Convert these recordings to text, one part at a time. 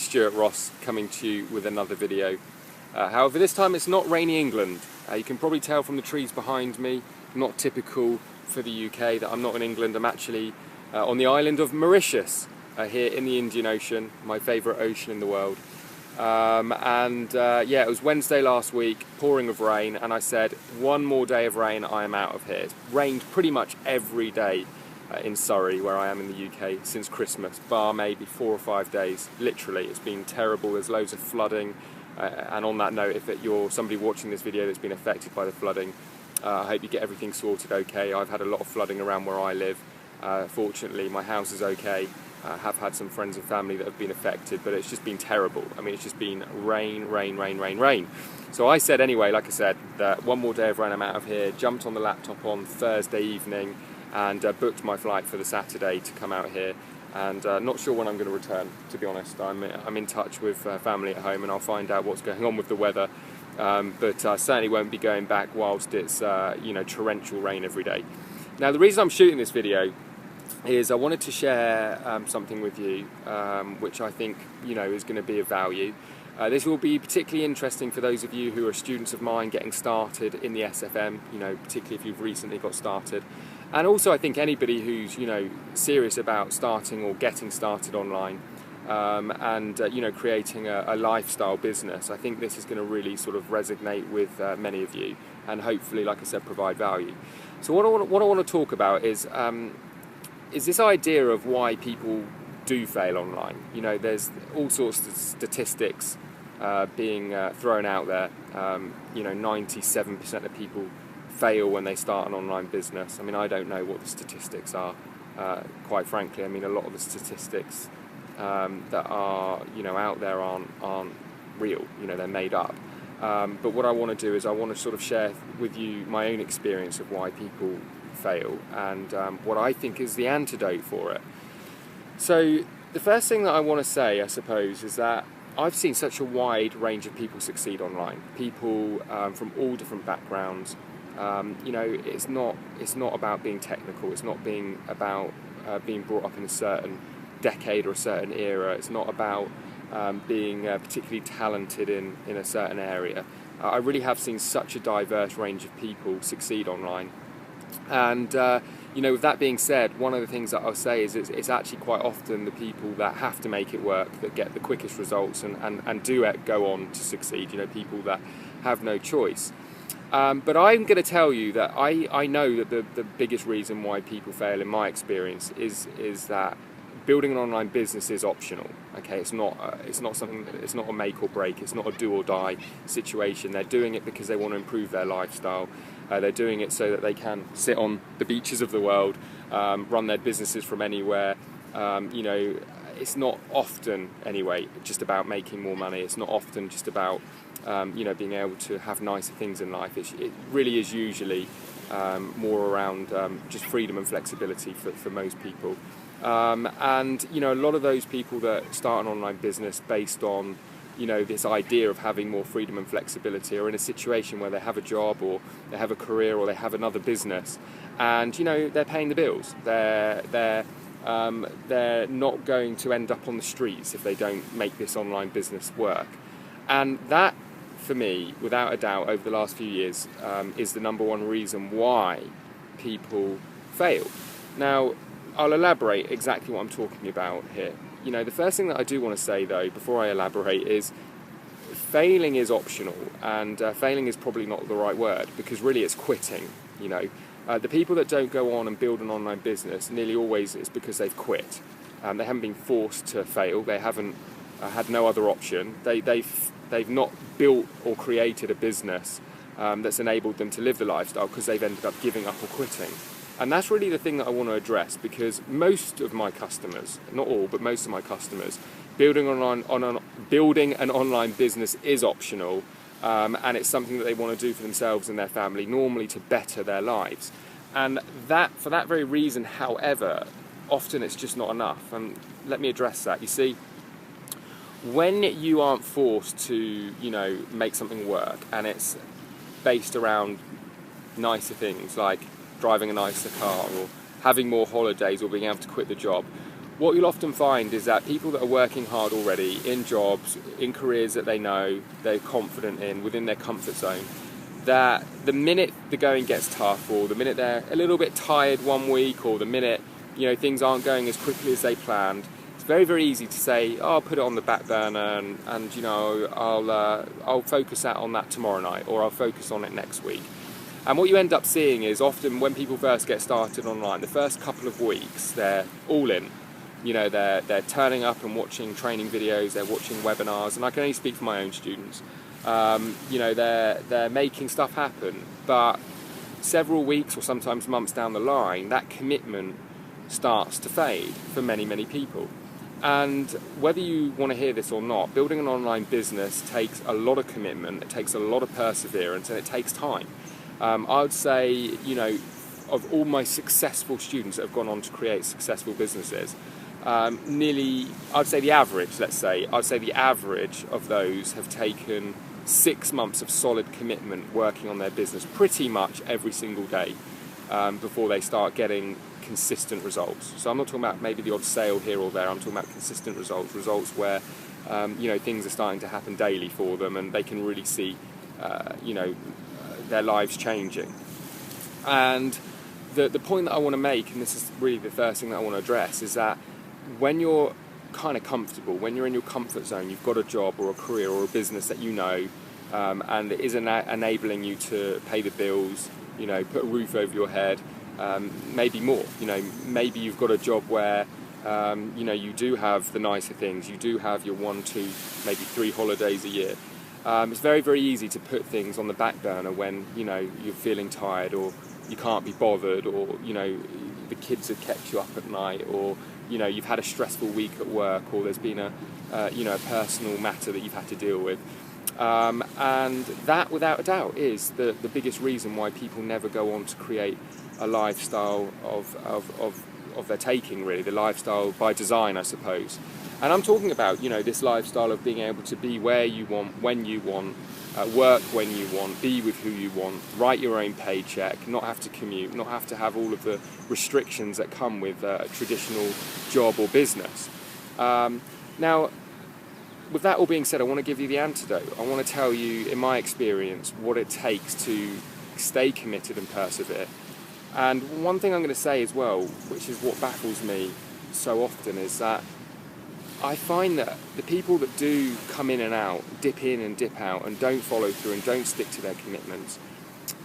Stuart Ross coming to you with another video. However, this time it's not rainy England. You can probably tell from the trees behind me, not typical for the UK that I'm not in England. I'm actually on the island of Mauritius, here in the Indian Ocean, my favourite ocean in the world. Yeah, it was Wednesday last week, pouring of rain, and I said, one more day of rain, I am out of here. It's rained pretty much every day in Surrey, where I am in the UK, since Christmas, bar maybe 4 or 5 days. Literally, it's been terrible. There's loads of flooding. And on that note, if you're somebody watching this video that's been affected by the flooding, I hope you get everything sorted okay. I've had a lot of flooding around where I live. Fortunately, my house is okay. I have had some friends and family that have been affected, but it's just been terrible. I mean, it's just been rain, rain, rain, rain, rain. So I said anyway, like I said, that one more day of rain, I'm out of here. Jumped on the laptop on Thursday evening and booked my flight for the Saturday to come out here. And not sure when I'm going to return, to be honest. I'm in touch with family at home, and I'll find out what's going on with the weather. But I certainly won't be going back whilst it's torrential rain every day. Now, the reason I'm shooting this video is I wanted to share something with you, which I think is going to be of value. This will be particularly interesting for those of you who are students of mine getting started in the SFM. Particularly if you've recently got started. And also, I think anybody who's serious about starting or getting started online, and creating a lifestyle business. I think this is going to really sort of resonate with many of you, and hopefully, like I said, provide value. So what I want to talk about is this idea of why people do fail online. There's all sorts of statistics being thrown out there. 97% of people fail when they start an online business. I mean, I don't know what the statistics are, quite frankly. I mean, a lot of the statistics that are out there aren't real. They're made up. But what I want to do is I want to sort of share with you my own experience of why people fail and what I think is the antidote for it. So the first thing that I want to say, I suppose, is that I've seen such a wide range of people succeed online. People from all different backgrounds. It's not about being technical. It's not about being brought up in a certain decade or a certain era. It's not about being particularly talented in a certain area. I really have seen such a diverse range of people succeed online. And with that being said, one of the things that I'll say is it's actually quite often the people that have to make it work that get the quickest results and do go on to succeed. People that have no choice. But I'm going to tell you that I know that the biggest reason why people fail, in my experience, is that building an online business is optional. Okay, it's not something. It's not a make or break. It's not a do or die situation. They're doing it because they want to improve their lifestyle. They're doing it so that they can sit on the beaches of the world, run their businesses from anywhere. It's not often, anyway, just about making more money. It's not often just about being able to have nicer things in life. It really is usually more around just freedom and flexibility for most people. A lot of those people that start an online business based on this idea of having more freedom and flexibility are in a situation where they have a job or they have a career or they have another business, and they're paying the bills. They're not going to end up on the streets if they don't make this online business work. And that, for me, without a doubt, over the last few years, is the number one reason why people fail. Now, I'll elaborate exactly what I'm talking about here. The first thing that I do want to say, though, before I elaborate, is failing is optional, and failing is probably not the right word, because really it's quitting. The people that don't go on and build an online business, nearly always it's because they've quit. They haven't been forced to fail. They haven't had no other option. They've not built or created a business that's enabled them to live the lifestyle because they've ended up giving up or quitting. And that's really the thing that I want to address, because most of my customers, not all, but most of my customers, building an online business is optional, and it's something that they want to do for themselves and their family, normally to better their lives. And for that very reason, however, often it's just not enough. And let me address that. You see, when you aren't forced to, make something work, and it's based around nicer things like driving a nicer car or having more holidays or being able to quit the job, what you'll often find is that people that are working hard already in jobs, in careers that they know, they're confident in, within their comfort zone, that the minute the going gets tough, or the minute they're a little bit tired one week, or the minute things aren't going as quickly as they planned, it's very, very easy to say, oh, I'll put it on the back burner, and I'll focus on that tomorrow night, or I'll focus on it next week. And what you end up seeing is often when people first get started online, the first couple of weeks, they're all in. They're turning up and watching training videos, they're watching webinars, and I can only speak for my own students. They're making stuff happen, but several weeks or sometimes months down the line, that commitment starts to fade for many, many people. And whether you want to hear this or not, building an online business takes a lot of commitment, it takes a lot of perseverance, and it takes time. I would say, of all my successful students that have gone on to create successful businesses, I'd say the average of those have taken 6 months of solid commitment working on their business pretty much every single day before they start getting consistent results. So I'm not talking about maybe the odd sale here or there, I'm talking about consistent results where things are starting to happen daily for them, and they can really see their lives changing. And the point that I want to make, and this is really the first thing that I want to address, is that when you're kind of comfortable, when you're in your comfort zone, you've got a job or a career or a business that and it is enabling you to pay the bills, put a roof over your head, maybe more. Maybe you've got a job where you do have the nicer things, you do have your 1, 2, maybe 3 holidays a year. It's very, very easy to put things on the back burner when you're feeling tired, or you can't be bothered, or the kids have kept you up at night, or you've had a stressful week at work, or there's been a personal matter that you've had to deal with. And that, without a doubt, is the biggest reason why people never go on to create a lifestyle of their taking, really, the lifestyle by design, I suppose. And I'm talking about, this lifestyle of being able to be where you want, when you want, work when you want, be with who you want, write your own paycheck, not have to commute, not have to have all of the restrictions that come with a traditional job or business. Now, with that all being said, I want to give you the antidote. I want to tell you, in my experience, what it takes to stay committed and persevere. And one thing I'm going to say as well, which is what baffles me so often, is that I find that the people that do come in and out, dip in and dip out, and don't follow through and don't stick to their commitments,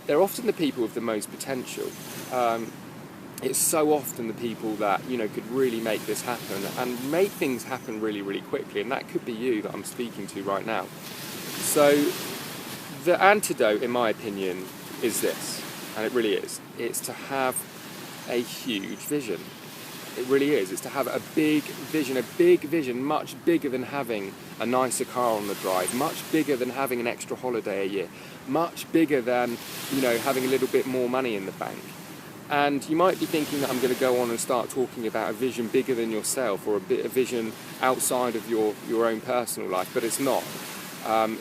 they're often the people with the most potential. It's so often the people that could really make this happen and make things happen really, really quickly, and that could be you that I'm speaking to right now. So the antidote, in my opinion, is this, and it really is. It's to have a huge vision. It really is. It's to have a big vision, much bigger than having a nicer car on the drive, much bigger than having an extra holiday a year, much bigger than, having a little bit more money in the bank. And you might be thinking that I'm going to go on and start talking about a vision bigger than yourself, or a vision outside of your own personal life, but it's not.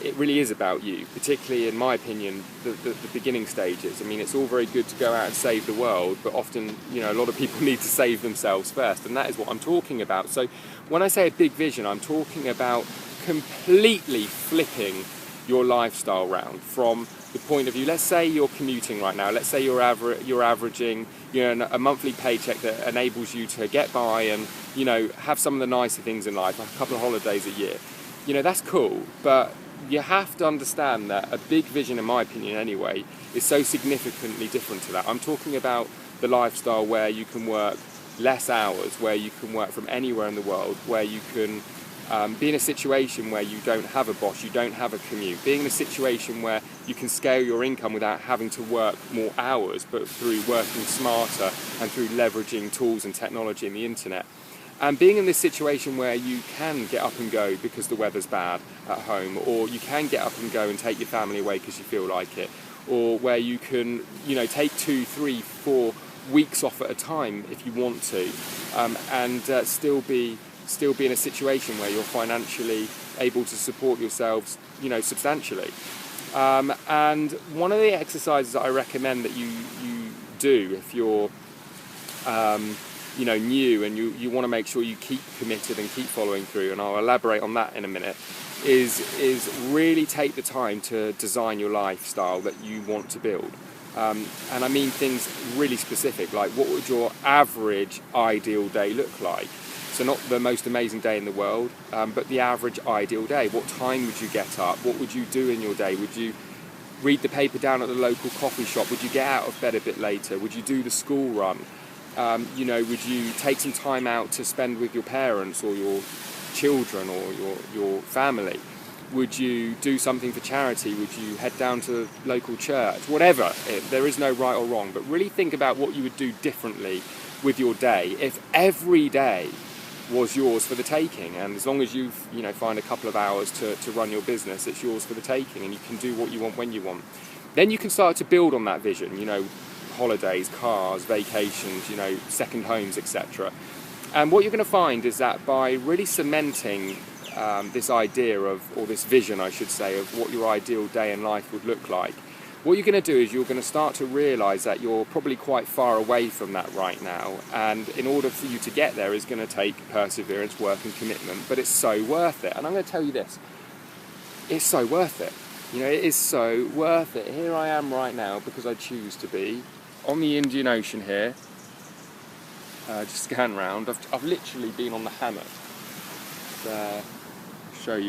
It really is about you, particularly, in my opinion, the beginning stages. I mean, it's all very good to go out and save the world, but often, a lot of people need to save themselves first, and that is what I'm talking about. So when I say a big vision, I'm talking about completely flipping your lifestyle round from the point of view. Let's say you're commuting right now. Let's say you're averaging a monthly paycheck that enables you to get by and have some of the nicer things in life, like a couple of holidays a year. That's cool, but you have to understand that a big vision, in my opinion anyway, is so significantly different to that. I'm talking about the lifestyle where you can work less hours, where you can work from anywhere in the world, where you can be in a situation where you don't have a boss, you don't have a commute, being in a situation where you can scale your income without having to work more hours, but through working smarter and through leveraging tools and technology and the internet. And being in this situation where you can get up and go because the weather's bad at home, or you can get up and go and take your family away because you feel like it, or where you can, take 2, 3, 4 weeks off at a time if you want to, and still be in a situation where you're financially able to support yourselves, substantially. And one of the exercises that I recommend that you do if you're new, and you want to make sure you keep committed and keep following through, and I'll elaborate on that in a minute, is really take the time to design your lifestyle that you want to build. And I mean things really specific, like what would your average ideal day look like? So not the most amazing day in the world, but the average ideal day. What time would you get up? What would you do in your day? Would you read the paper down at the local coffee shop? Would you get out of bed a bit later? Would you do the school run? Would you take some time out to spend with your parents or your children or your family? Would you do something for charity? Would you head down to local church? Whatever. There is no right or wrong, but really think about what you would do differently with your day if every day was yours for the taking. And as long as you find a couple of hours to run your business, it's yours for the taking, and you can do what you want when you want. Then you can start to build on that vision, holidays, cars, vacations, second homes, etc. And what you're going to find is that by really cementing this idea or this vision, I should say, of what your ideal day in life would look like, what you're going to do is you're going to start to realise that you're probably quite far away from that right now, and in order for you to get there is going to take perseverance, work and commitment, but it's so worth it. And I'm going to tell you this, it's so worth it. It is so worth it. Here I am right now, because I choose to be, on the Indian Ocean here, just scan round. I've literally been on the hammock. Show you.